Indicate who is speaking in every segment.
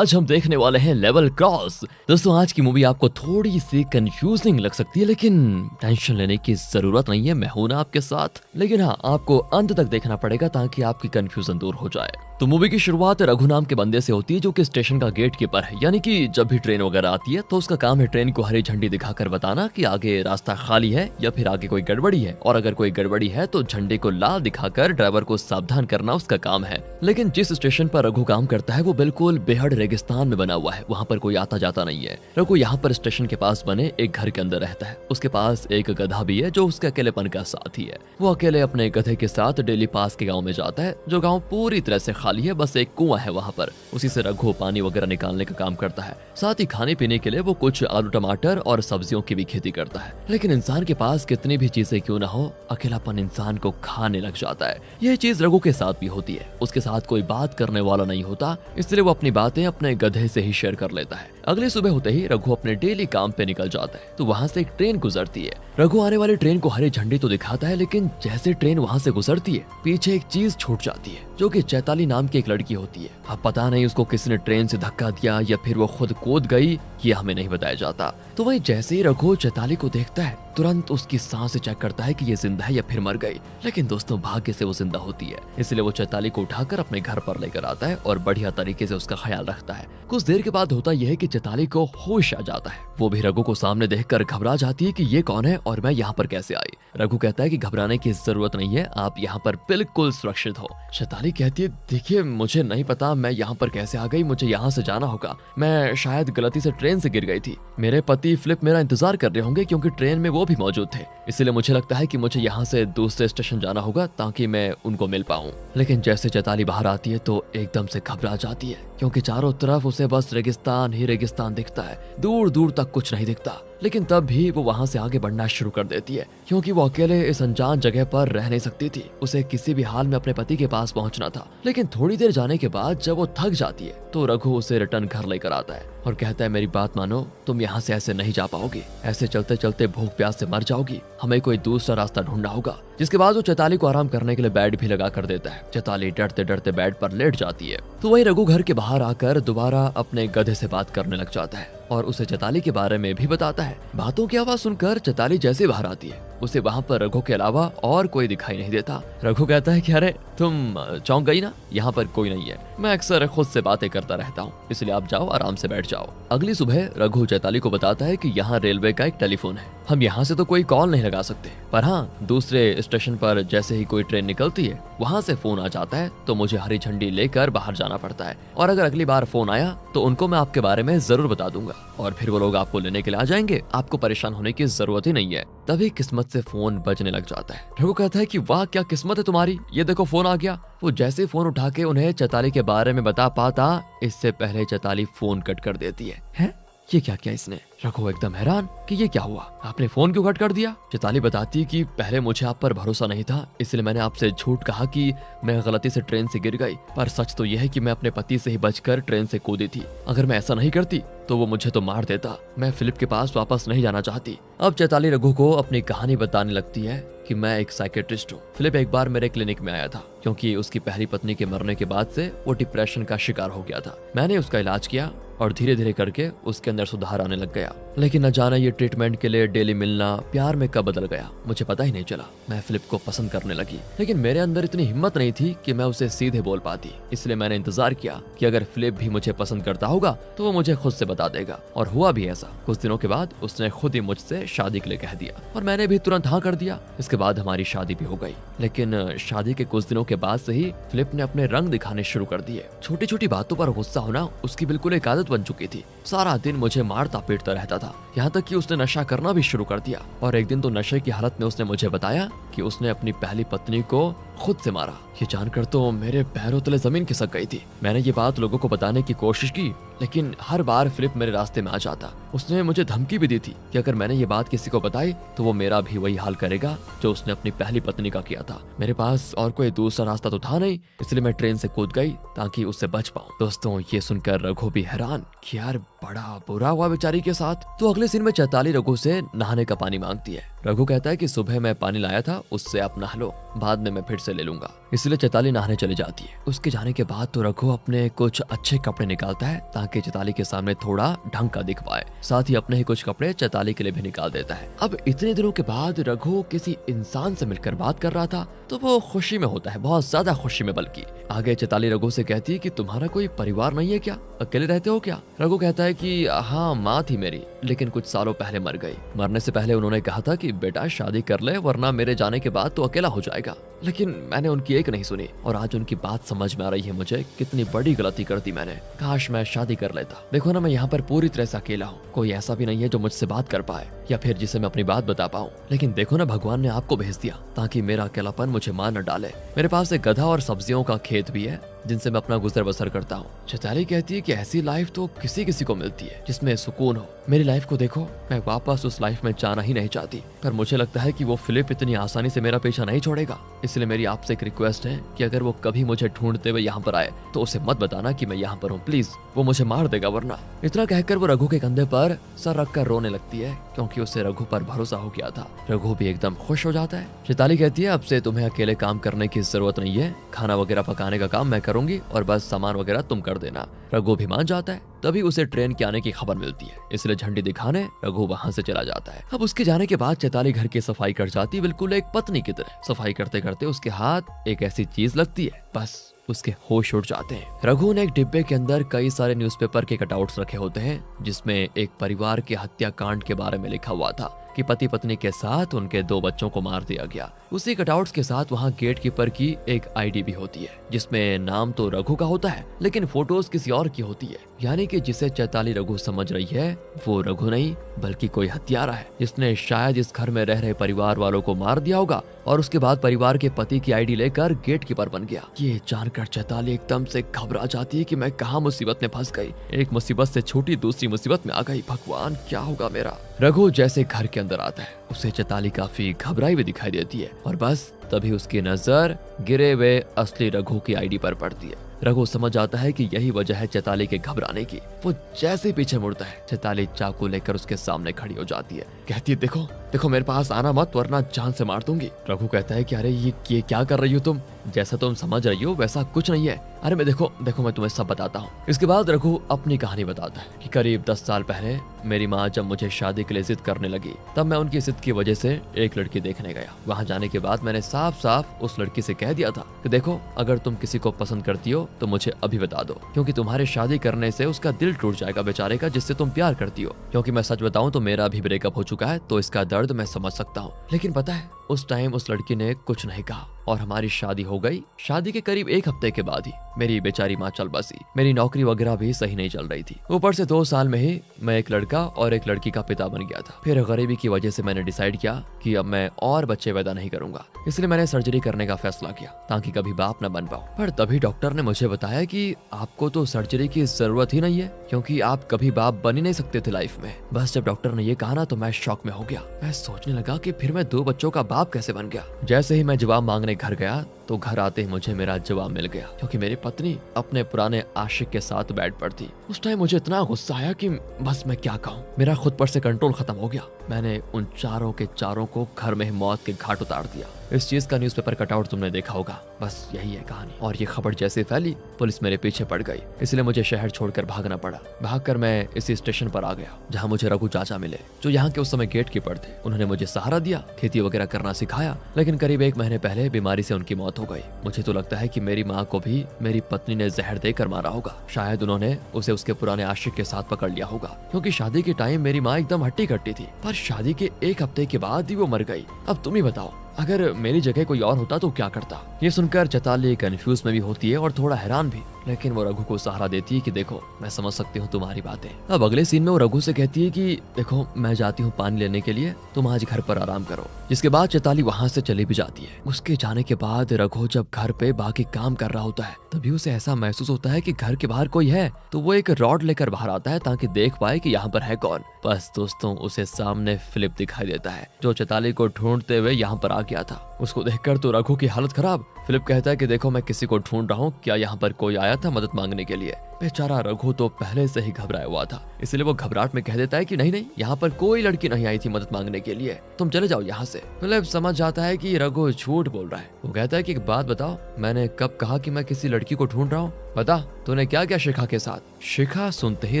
Speaker 1: आज हम देखने वाले हैं लेवल क्रॉस। दोस्तों आज की मूवी आपको थोड़ी सी कंफ्यूजिंग लग सकती है, लेकिन टेंशन लेने की जरूरत नहीं है, मैं हूं ना आपके साथ। लेकिन हाँ, आपको अंत तक देखना पड़ेगा ताकि आपकी कंफ्यूजन दूर हो जाए। तो मूवी की शुरुआत रघु नाम के बंदे से होती है, जो कि स्टेशन का गेट कीपर है। यानी कि जब भी ट्रेन वगैरह आती है तो उसका काम है ट्रेन को हरी झंडी दिखाकर बताना कि आगे रास्ता खाली है या फिर आगे कोई गड़बड़ी है, और अगर कोई गड़बड़ी है तो झंडे को लाल दिखाकर ड्राइवर को सावधान करना उसका काम है। लेकिन जिस स्टेशन पर रघु काम करता है वो बिल्कुल बेहद रेगिस्तान में बना हुआ है, वहाँ पर कोई आता जाता नहीं है। रघु यहाँ पर स्टेशन के पास बने एक घर के अंदर रहता है। उसके पास एक गधा भी है जो उसके अकेलेपन का साथी है। वो अकेले अपने गधे के साथ डेली पास के गाँव में जाता है, जो गाँव पूरी तरह से खाली है, बस एक कुआं है वहाँ पर। उसी से रघु पानी वगैरह निकालने का काम करता है। साथ ही खाने पीने के लिए वो कुछ आलू टमाटर और सब्जियों की भी खेती करता है। लेकिन इंसान के पास कितनी भी चीजें क्यों ना हो, अकेलापन इंसान को खाने लग जाता है। यह चीज रघु के साथ भी होती है। उसके साथ कोई बात करने वाला नहीं होता, इसलिए वो अपनी बातें अपने गधे से ही शेयर कर लेता है। अगले सुबह होते ही रघु अपने डेली काम पे निकल जाता है तो वहाँ से एक ट्रेन गुजरती है। रघु आने वाली ट्रेन को हरी झंडी तो दिखाता है, लेकिन जैसे ट्रेन वहाँ से गुजरती है पीछे एक चीज छूट जाती है, जो कि चैताली नाम की एक लड़की होती है। अब पता नहीं उसको किसी ने ट्रेन से धक्का दिया या फिर वो खुद कूद गई, ये हमें नहीं बताया जाता। तो वहीं जैसे ही रघु चैताली को देखता है तुरंत उसकी सांसें चेक करता है कि ये जिंदा है या फिर मर गई। लेकिन दोस्तों भाग्य से वो जिंदा होती है, इसलिए वो चैताली को उठाकर अपने घर पर लेकर आता है और बढ़िया तरीके से उसका ख्याल रखता है। कुछ देर के बाद होता यह है कि चैताली को होश आ जाता है। वो भी रघु को सामने देखकर घबरा जाती है कि ये कौन है और मैं यहाँ पर कैसे आई। रघु कहता है कि घबराने की जरूरत नहीं है, आप यहाँ पर बिल्कुल सुरक्षित हो। चैताली कहती है देखिए मुझे नहीं पता मैं यहाँ पर कैसे आ गई, मुझे यहाँ से जाना होगा, मैं शायद गलती से ट्रेन से गिर गई थी। मेरे पति फिलिप मेरा इंतजार कर रहे होंगे क्योंकि ट्रेन में वो भी मौजूद थे, इसलिए मुझे लगता है कि मुझे यहाँ से दूसरे स्टेशन जाना होगा ताकि मैं उनको मिल पाऊँ। लेकिन जैसे चैताली बाहर आती है तो एकदम से घबरा जाती है, क्योंकि चारों तरफ उसे बस रेगिस्तान ही रेगिस्तान दिखता है, दूर दूर तक कुछ नहीं दिखता। लेकिन तब भी वो वहाँ से आगे बढ़ना शुरू कर देती है, क्योंकि वो अकेले इस अनजान जगह पर रह नहीं सकती थी। उसे किसी भी हाल में अपने पति के पास पहुँचना था। लेकिन थोड़ी देर जाने के बाद जब वो थक जाती है तो रघु उसे रिटर्न घर लेकर आता है और कहता है मेरी बात मानो, तुम यहाँ से ऐसे नहीं जा पाओगी, ऐसे चलते चलते भूख प्यास से मर जाओगी, हमें कोई दूसरा रास्ता ढूंढना होगा। जिसके बाद वो चैताली को आराम करने के लिए बेड भी लगा कर देता है। चैताली डरते डरते बेड पर लेट जाती है। तो वही रघु घर के बाहर आकर दोबारा अपने गधे से बात करने लग जाता है और उसे चैताली के बारे में भी बताता है। बातों की आवाज सुनकर चैताली जैसे बाहर आती है उसे वहाँ पर रघु के अलावा और कोई दिखाई नहीं देता। रघु कहता है कि अरे तुम चौंक गई ना, यहाँ पर कोई नहीं है, मैं अक्सर खुद से बातें करता रहता हूँ, इसलिए आप जाओ आराम से बैठ जाओ। अगली सुबह रघु चैताली को बताता है कि यहाँ रेलवे का एक टेलीफोन है, हम यहाँ से तो कोई कॉल नहीं लगा सकते, पर हाँ दूसरे स्टेशन पर जैसे ही कोई ट्रेन निकलती है वहाँ से फोन आ जाता है तो मुझे हरी झंडी लेकर बाहर जाना पड़ता है, और अगर अगली बार फोन आया तो उनको मैं आपके बारे में जरूर बता दूंगा और फिर वो लोग आपको लेने के लिए आ जाएंगे, आपको परेशान होने की जरूरत ही नहीं है। तभी किस्मत से फोन बजने लग जाता है। रघु कहता है कि वाह क्या किस्मत है तुम्हारी, ये देखो फोन आ गया। वो जैसे फोन उठा के उन्हें चैताली के बारे में बता पाता इससे पहले चैताली फोन कट कर देती है? ये क्या किया इसने? रघु एकदम हैरान कि ये क्या हुआ, आपने फोन क्यों कट कर दिया? चैताली बताती कि पहले मुझे आप पर भरोसा नहीं था, इसलिए मैंने आपसे झूठ कहा कि मैं गलती से ट्रेन से गिर गई, पर सच तो यह है कि मैं अपने पति से ही बचकर ट्रेन से कूदी थी। अगर मैं ऐसा नहीं करती तो वो मुझे तो मार देता। मैं फिलिप के पास वापस नहीं जाना चाहती। अब चैताली रघु को अपनी कहानी बताने लगती है कि मैं एक साइकेट्रिस्ट हूँ। फिलिप एक बार मेरे क्लिनिक में आया था क्योंकि उसकी पहली पत्नी के मरने के बाद से वो डिप्रेशन का शिकार हो गया था। मैंने उसका इलाज किया और धीरे धीरे करके उसके अंदर सुधार आने लग गया। लेकिन न जाने ये ट्रीटमेंट के लिए डेली मिलना प्यार में कब बदल गया, मुझे पता ही नहीं चला। मैं फिलिप को पसंद करने लगी, लेकिन मेरे अंदर इतनी हिम्मत नहीं थी कि मैं उसे सीधे बोल पाती, इसलिए मैंने इंतजार किया कि अगर फिलिप भी मुझे पसंद करता होगा तो वो मुझे खुद से बता देगा, और हुआ भी ऐसा। कुछ दिनों के बाद उसने खुद ही मुझसे शादी के लिए कह दिया और मैंने भी तुरंत हाँ कर दिया। इसके बाद हमारी शादी भी हो गई। लेकिन शादी के कुछ दिनों के बाद से ही फिलिप ने अपने रंग दिखाने शुरू कर दिए। छोटी छोटी बातों पर गुस्सा होना उसकी बिल्कुल एक आदत बन चुकी थी। सारा दिन मुझे मारता पीटता रहता था, यहाँ तक कि उसने नशा करना भी शुरू कर दिया। और एक दिन तो नशे की हालत में उसने मुझे बताया कि उसने अपनी पहली पत्नी को खुद से मारा। ये जानकर तो मेरे पैरों तले जमीन खिसक गई थी। मैंने ये बात लोगों को बताने की कोशिश की, लेकिन हर बार फिलिप मेरे रास्ते में आ जाता। उसने मुझे धमकी भी दी थी कि अगर मैंने ये बात किसी को बताई तो वो मेरा भी वही हाल करेगा जो उसने अपनी पहली पत्नी का किया था। मेरे पास और कोई दूसरा रास्ता तो था नहीं, इसलिए मैं ट्रेन से कूद गई ताकि उससे बच पाऊं। दोस्तों ये सुनकर रघु भी हैरान कि यार बड़ा बुरा हुआ बेचारी के साथ। तो अगले सीन में चैताली रघु से नहाने का पानी मांगती है। रघु कहता है कि सुबह मैं पानी लाया था, उससे आप नहा लो, बाद में मैं फिर से ले लूंगा। इसलिए चैताली नहाने चली जाती है। उसके जाने के बाद तो रघु अपने कुछ अच्छे कपड़े निकालता है ताकि चैताली के सामने थोड़ा ढंग का दिख पाए। साथ ही अपने ही कुछ कपड़े चैताली के लिए भी निकाल देता है। अब इतने दिनों के बाद रघु किसी इंसान से मिलकर बात कर रहा था तो वो खुशी में होता है, बहुत ज्यादा खुशी में। बल्कि आगे चैताली रघु से कहती है कि तुम्हारा कोई परिवार नहीं है क्या, अकेले रहते हो क्या? रघु कहता है कि हाँ माँ थी मेरी, लेकिन कुछ सालों पहले मर गई। मरने से पहले उन्होंने कहा था कि बेटा शादी कर ले वरना मेरे जाने के बाद तो अकेला हो जाएगा, लेकिन मैंने उनकी एक नहीं सुनी और आज उनकी बात समझ में आ रही है मुझे कितनी बड़ी गलती कर दी मैंने। काश मैं शादी कर लेता। देखो ना मैं यहाँ पर पूरी तरह से अकेला हूँ, कोई ऐसा भी नहीं है जो मुझसे बात कर पाए या फिर जिसे मैं अपनी बात बता पाऊँ। लेकिन देखो ना भगवान ने आपको भेज दिया ताकि मेरा अकेलापन मुझे मार न डाले। मेरे पास एक गधा और सब्जियों का खेत भी है जिनसे मैं अपना गुजर बसर करता हूँ। चैताली कहती है कि ऐसी लाइफ तो किसी किसी को मिलती है जिसमें सुकून हो। मेरी लाइफ को देखो, मैं वापस उस लाइफ में जाना ही नहीं चाहती, पर मुझे लगता है कि वो फिलिप इतनी आसानी से मेरा पीछा नहीं छोड़ेगा। इसलिए मेरी आपसे एक रिक्वेस्ट है कि अगर वो कभी मुझे ढूंढते हुए यहाँ पर आए तो उसे मत बताना कि मैं यहाँ पर हूँ, प्लीज, वो मुझे मार देगा वरना। इतना कहकर वो रघु के कंधे पर सर रखकर रोने लगती है क्योंकि उसे रघु पर भरोसा हो गया था। रघु भी एकदम खुश हो जाता है। चैताली कहती है अब से तुम्हें अकेले काम करने की जरूरत नहीं है, खाना वगैरह पकाने का काम मैं करूंगी और बस सामान वगैरह तुम कर देना। रघु भी मान जाता है। तभी उसे ट्रेन के आने की खबर मिलती है, इसलिए झंडी दिखाने रघु वहां से चला जाता है। अब उसके जाने के बाद चैताली घर की सफाई कर जाती है, बिल्कुल एक पत्नी की तरह। सफाई करते करते उसके हाथ एक ऐसी चीज लगती है, बस उसके होश उड़ जाते हैं। रघु ने एक डिब्बे के अंदर कई सारे न्यूज़पेपर के कटआउट्स रखे होते हैं जिसमें एक परिवार के हत्याकांड के बारे में लिखा हुआ था कि पति पत्नी के साथ उनके 2 बच्चों को मार दिया गया। उसी कटआउट्स के साथ वहाँ गेट कीपर की एक आईडी भी होती है जिसमें नाम तो रघु का होता है लेकिन फोटोज किसी और की होती है। यानी कि जिसे चैताली रघु समझ रही है वो रघु नहीं बल्कि कोई हत्यारा है जिसने शायद इस घर में रह रहे परिवार वालों को मार दिया होगा और उसके बाद परिवार के पति की आईडी लेकर गेट कीपर बन गया। ये जानकर चैताली एकदम से घबरा जाती है कि मैं कहाँ मुसीबत में फंस गई। एक मुसीबत से छोटी दूसरी मुसीबत में आ गई, भगवान क्या होगा मेरा। रघु जैसे घर के अंदर आता है उसे चैताली काफी घबराई हुई दिखाई देती है और बस तभी उसकी नजर गिरे हुए असली रघु की आईडी पर पड़ती है। रघु समझ जाता है कि यही वजह है चैताली के घबराने की। वो जैसे ही पीछे मुड़ता है चैताली चाकू लेकर उसके सामने खड़ी हो जाती है, कहती है देखो देखो मेरे पास आना मत वरना जान से मार दूंगी। रघु कहता है कि अरे ये क्या कर रही हो तुम, जैसा तुम समझ रही हो वैसा कुछ नहीं है। अरे मैं देखो मैं तुम्हें सब बताता हूँ। इसके बाद रघु अपनी कहानी बताता है कि करीब 10 साल पहले मेरी माँ जब मुझे शादी के लिए जिद करने लगी तब मैं उनकी जिद की वजह से एक लड़की देखने गया। वहाँ जाने के बाद मैंने साफ साफ उस लड़की से कह दिया था कि देखो अगर तुम किसी को पसंद करती हो तो मुझे अभी बता दो, क्योंकि तुम्हारे शादी करने से उसका दिल टूट जाएगा बेचारे का जिससे तुम प्यार करती हो। क्योंकि मैं सच बताऊं तो मेरा भी ब्रेकअप हो चुका है तो इसका दर्द मैं समझ सकता हूँ। लेकिन पता है उस टाइम उस लड़की ने कुछ नहीं कहा और हमारी शादी हो गई। शादी के करीब 1 हफ्ते के बाद ही मेरी बेचारी माँ चल बसी। मेरी नौकरी वगैरह भी सही नहीं चल रही थी, ऊपर से 2 साल में ही मैं एक लड़का और एक लड़की का पिता बन गया था। फिर गरीबी की वजह से मैंने डिसाइड किया कि अब मैं और बच्चे पैदा नहीं करूंगा, इसलिए मैंने सर्जरी करने का फैसला किया ताकि कभी बाप न बन पाऊं। पर तभी डॉक्टर ने मुझे बताया कि आपको तो सर्जरी की जरूरत ही नहीं है क्योंकि आप कभी बाप बन ही नहीं सकते थे लाइफ में। बस जब डॉक्टर ने ये कहा ना तो मैं शॉक में हो गया। मैं सोचने लगा कि फिर मैं 2 बच्चों का बाप कैसे बन गया। जैसे ही मैं जवाब मांगने घर गया तो घर आते ही मुझे मेरा जवाब मिल गया क्योंकि मेरी पत्नी अपने पुराने आशिक के साथ बेड पर थी। उस टाइम मुझे इतना गुस्सा आया कि बस मैं क्या कहूँ, मेरा खुद पर से कंट्रोल खत्म हो गया। मैंने उन चारों के चारों को घर में ही मौत के घाट उतार दिया। इस चीज का न्यूज़पेपर कटआउट तुमने देखा होगा, बस यही है कहानी। और ये खबर जैसे फैली पुलिस मेरे पीछे पड़ गई, इसलिए मुझे शहर छोड़कर भागना पड़ा। भागकर मैं इसी स्टेशन पर आ गया जहाँ मुझे रघु चाचा मिले जो यहाँ के उस समय गेट कीपर थे। उन्होंने मुझे सहारा दिया, खेती वगैरह करना सिखाया, लेकिन करीब 1 महीने पहले बीमारी से उनकी मौत हो गई। मुझे तो लगता है कि मेरी माँ को भी मेरी पत्नी ने जहर देकर मारा होगा। शायद उन्होंने उसे उसके पुराने आशिक के साथ पकड़ लिया होगा क्योंकि शादी के टाइम मेरी माँ एकदम हट्टी कट्टी थी, पर शादी के 1 हफ्ते के बाद ही वो मर गई। अब तुम ही बताओ अगर मेरी जगह कोई और होता तो क्या करता। ये सुनकर चैताली कंफ्यूज में भी होती है और थोड़ा हैरान भी, लेकिन वो रघु को सहारा देती है कि देखो मैं समझ सकती हूँ तुम्हारी बातें। अब अगले सीन में वो रघु से कहती है कि देखो मैं जाती हूँ पानी लेने के लिए, तुम आज घर पर आराम करो। जिसके बाद चैताली वहाँ से चली भी जाती है। उसके जाने के बाद रघु जब घर पे बाकी काम कर रहा होता है तभी उसे ऐसा महसूस होता है कि घर के बाहर कोई है, तो वो एक रॉड लेकर बाहर आता है ताकि देख पाए कि यहाँ पर है कौन। बस दोस्तों उसे सामने फिलिप दिखाई देता है जो चैताली को ढूंढते हुए यहाँ पर आ गया था। उसको देखकर तो रघु की हालत खराब। फिलिप कहता है कि देखो मैं किसी को ढूंढ रहा हूँ, क्या यहाँ पर कोई आया था मदद मांगने के लिए। बेचारा रघु तो पहले से ही घबराया हुआ था, इसलिए वो घबराहट में कह देता है कि नहीं नहीं, यहाँ पर कोई लड़की नहीं आई थी मदद मांगने के लिए, तुम चले जाओ यहाँ से। फिलिप समझ जाता है कि रघु झूठ बोल रहा है। वो कहता है कि एक बात बताओ, मैंने कब कहा कि मैं किसी लड़की को ढूंढ रहा हूँ? बता तूने क्या क्या शिखा के साथ। शिखा सुनते ही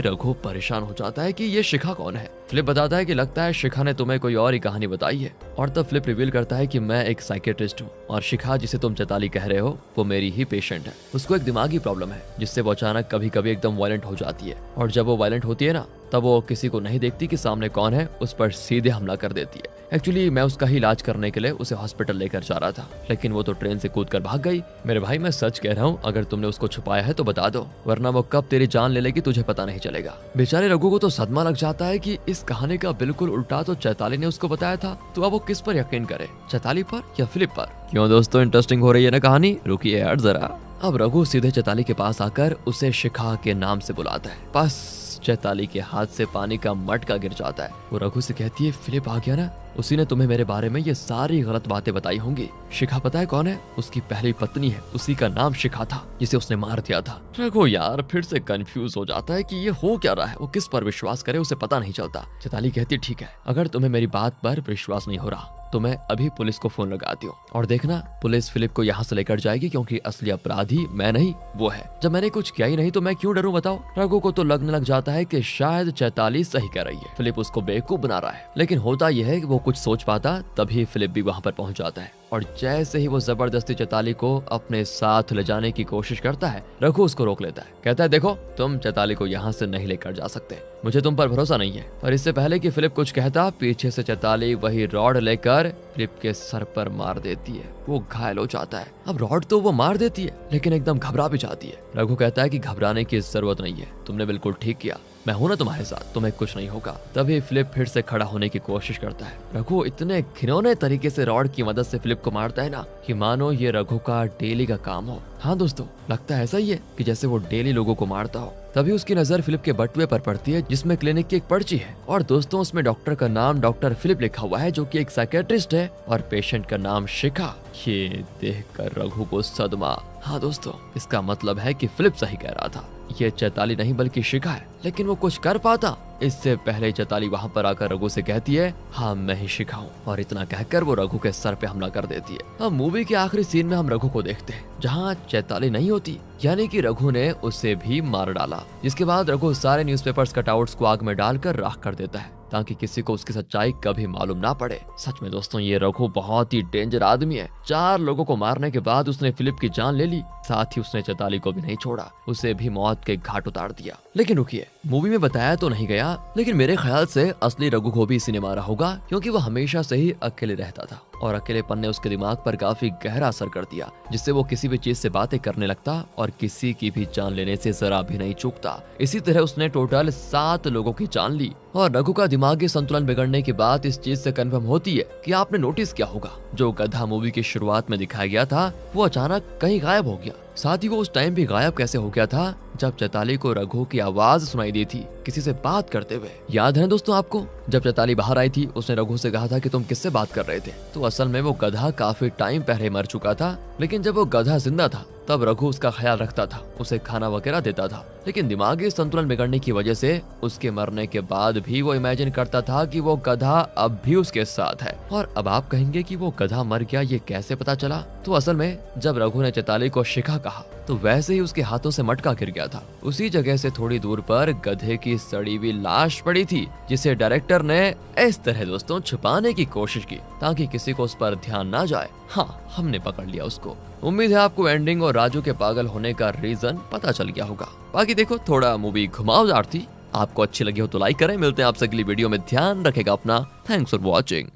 Speaker 1: रघु परेशान हो जाता है कि ये शिखा कौन है। फिलिप बताता है कि लगता है शिखा ने तुम्हें कोई और ही कहानी बताई है। और तब फिलिप रिवील करता है कि मैं एक साइकेट्रिस्ट हूँ और शिखा जिसे तुम चैताली कह रहे हो वो मेरी ही पेशेंट है। उसको एक दिमागी प्रॉब्लम है जिससे वो अचानक कभी कभी एकदम वायलेंट हो जाती है, और जब वो वायलेंट होती है ना तब वो किसी को नहीं देखती कि सामने कौन है, उस पर सीधे हमला कर देती है। एक्चुअली मैं उसका ही इलाज करने के लिए उसे हॉस्पिटल लेकर जा रहा था, लेकिन वो तो ट्रेन से कूदकर भाग गई। मेरे भाई मैं सच कह रहा हूँ, अगर तुमने उसको छुपाया है तो बता दो, वरना वो कब तेरी जान ले लेगी तुझे पता नहीं चलेगा। बेचारे रघु को तो सदमा लग जाता है कि इस कहानी का बिल्कुल उल्टा तो चैताली ने उसको बताया था, तो अब वो किस पर यकीन करे, चैताली पर या फिलिप पर? क्यों दोस्तों इंटरेस्टिंग हो रही है ना कहानी, रुकिए यार जरा। अब रघु सीधे चैताली के पास आकर उसे शिखा के नाम से बुलाता है। बस चैताली के हाथ से पानी का मटका गिर जाता है। वो रघु से कहती है फिलिप आ गया ना, उसी ने तुम्हें मेरे बारे में ये सारी गलत बातें बताई होंगी। शिखा पता है कौन है? उसकी पहली पत्नी है, उसी का नाम शिखा था जिसे उसने मार दिया था। रघु यार फिर से कंफ्यूज हो जाता है कि ये हो क्या रहा है, वो किस पर विश्वास करे उसे पता नहीं चलता। चैताली कहती है ठीक है, अगर तुम्हें मेरी बात पर विश्वास नहीं हो रहा तो मैं अभी पुलिस को फोन लगाती हूँ, और देखना पुलिस फिलिप को यहाँ से लेकर जाएगी, क्योंकि असली अपराधी मैं नहीं वो है। जब मैंने कुछ किया ही नहीं तो मैं क्यों डरूं बताओ। रघु को तो लगने लग जाता है कि शायद चैताली सही कह रही है, फिलिप उसको बेवकूफ बना रहा है। लेकिन होता यह है कि वो कुछ सोच पाता तभी फिलिप भी वहाँ पर पहुँच जाता है, और जैसे ही वो जबरदस्ती चैताली को अपने साथ ले जाने की कोशिश करता है, रघु उसको रोक लेता है। कहता है देखो तुम चैताली को यहाँ से नहीं लेकर जा सकते, मुझे तुम पर भरोसा नहीं है। और इससे पहले कि फिलिप कुछ कहता, पीछे से चैताली वही रॉड लेकर फिलिप के सर पर मार देती है। वो घायल हो जाता है। अब रॉड तो वो मार देती है लेकिन एकदम घबरा भी जाती है। रघु कहता है कि घबराने की जरूरत नहीं है, तुमने बिल्कुल ठीक किया, मैं हूं ना तुम्हारे साथ, तुम्हें कुछ नहीं होगा। तभी फिलिप फिर से खड़ा होने की कोशिश करता है। रघु इतने घिनौने तरीके से रॉड की मदद से फिलिप को मारता है ना कि मानो ये रघु का डेली का काम हो। हाँ दोस्तों लगता है ऐसा ही है कि जैसे वो डेली लोगों को मारता हो। तभी उसकी नजर फिलिप के बटुए पर पड़ती है जिसमें क्लिनिक की एक पर्ची है, और दोस्तों उसमें डॉक्टर का नाम डॉक्टर फिलिप लिखा हुआ है जो कि एक साइकेट्रिस्ट है, और पेशेंट का नाम शिखा। ये देखकर रघु को सदमा। हाँ दोस्तों इसका मतलब है कि फिलिप सही कह रहा था, ये चैताली नहीं बल्कि शिखा है। लेकिन वो कुछ कर पाता इससे पहले चैताली वहाँ पर आकर रघु से कहती है हाँ मैं ही शिखा हूँ, और इतना कहकर वो रघु के सर पे हमला कर देती है। अब मूवी के आखिरी सीन में हम रघु को देखते हैं जहाँ चैताली नहीं होती, यानी कि रघु ने उसे भी मार डाला। जिसके बाद रघु सारे न्यूज़पेपर्स कटआउट्स को आग में डालकर राख कर देता है ताकि किसी को उसकी सच्चाई कभी मालूम ना पड़े। सच में दोस्तों ये रघु बहुत ही डेंजर आदमी है। 4 लोगों को मारने के बाद उसने फिलिप की जान ले ली, साथ ही उसने चैताली को भी नहीं छोड़ा, उसे भी मौत के घाट उतार दिया। लेकिन रुकिए, मूवी में बताया तो नहीं गया, लेकिन मेरे ख्याल से असली रघु को भी इसी ने मारा होगा, क्योंकि वो हमेशा से ही अकेले रहता था और अकेलेपन ने उसके दिमाग पर काफी गहरा असर कर दिया, जिससे वो किसी भी चीज से बातें करने लगता और किसी की भी जान लेने से जरा भी नहीं चूकता। इसी तरह उसने टोटल 7 लोगों की जान ली। और रघु का दिमागी संतुलन बिगड़ने की बात इस चीज से कंफर्म होती है कि आपने नोटिस किया होगा जो गधा मूवी की शुरुआत में दिखाया गया था वो अचानक कहीं गायब हो गया। साथ ही वो उस टाइम भी गायब कैसे हो गया था जब चैताली को रघु की आवाज सुनाई दी थी किसी से बात करते हुए। याद है दोस्तों आपको, जब चैताली बाहर आई थी उसने रघु से कहा था कि तुम किससे बात कर रहे थे, तो असल में वो गधा काफी टाइम पहले मर चुका था। लेकिन जब वो गधा जिंदा था तब रघु उसका ख्याल रखता था, उसे खाना वगैरह देता था। लेकिन दिमागी संतुलन बिगड़ने की वजह से उसके मरने के बाद भी वो इमेजिन करता था कि वो गधा अब भी उसके साथ है। और अब आप कहेंगे कि वो गधा मर गया, ये कैसे पता चला? तो असल में जब रघु ने चैताली को शिखा कहा तो वैसे ही उसके हाथों से मटका गिर गया था। उसी जगह से थोड़ी दूर पर गधे की सड़ी हुई लाश पड़ी थी, जिसे डायरेक्टर ने इस तरह दोस्तों छुपाने की कोशिश की ताकि किसी को उस पर ध्यान ना जाए। हाँ, हमने पकड़ लिया उसको। उम्मीद है आपको एंडिंग और राजू के पागल होने का रीजन पता चल गया होगा। बाकी देखो, थोड़ा मूवी घुमावदार थी। आपको अच्छी लगी हो तो लाइक करें। मिलते हैं आपसे अगली वीडियो में। ध्यान रखेगा अपना। Thanks for watching.